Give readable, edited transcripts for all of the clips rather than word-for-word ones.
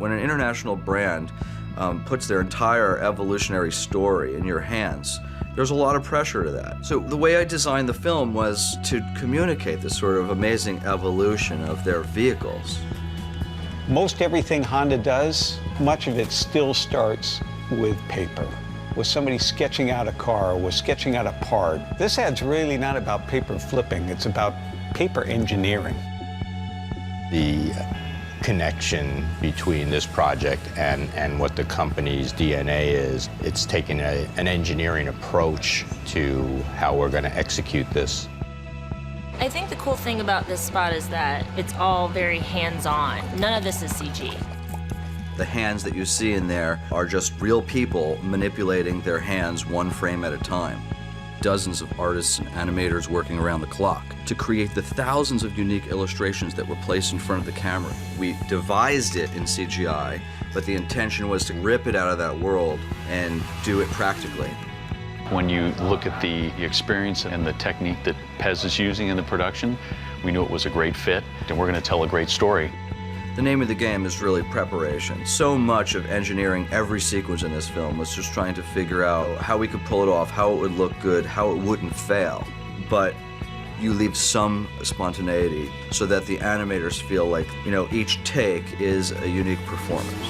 When an international brand puts their entire evolutionary story in your hands, there's a lot of pressure to that. So the way I designed the film was to communicate this sort of amazing evolution of their vehicles. Most everything Honda does, much of it still starts with paper, with somebody sketching out a car, with sketching out a part. This ad's really not about paper flipping, it's about paper engineering. The connection between this project and what the company's DNA is, it's taken an engineering approach to how we're going to execute this. I think the cool thing about this spot is that it's all very hands-on. None of this is CG. The hands that you see in there are just real people manipulating their hands one frame at a time. Dozens of artists and animators working around the clock to create the thousands of unique illustrations that were placed in front of the camera. We devised it in CGI, but the intention was to rip it out of that world and do it practically. When you look at the experience and the technique that Pez is using in the production, we knew it was a great fit, and we're going to tell a great story. The name of the game is really preparation. So much of engineering every sequence in this film was just trying to figure out how we could pull it off, how it would look good, how it wouldn't fail. But you leave some spontaneity so that the animators feel like, you know, each take is a unique performance.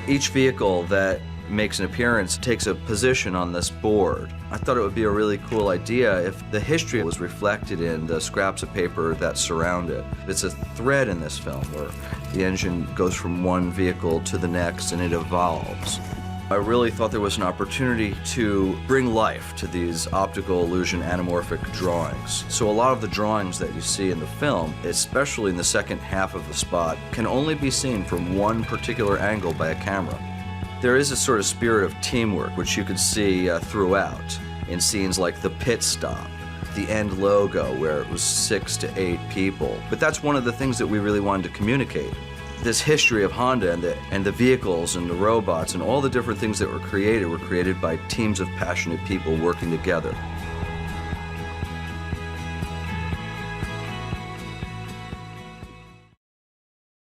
Each vehicle that makes an appearance takes a position on this board. I thought it would be a really cool idea if the history was reflected in the scraps of paper that surround it. It's a thread in this film where the engine goes from one vehicle to the next and it evolves. I really thought there was an opportunity to bring life to these optical illusion anamorphic drawings. So a lot of the drawings that you see in the film, especially in the second half of the spot, can only be seen from one particular angle by a camera. There is a sort of spirit of teamwork, which you could see throughout in scenes like the pit stop, the end logo, where it was 6 to 8 people. But that's one of the things that we really wanted to communicate. This history of Honda and the vehicles and the robots and all the different things that were created by teams of passionate people working together.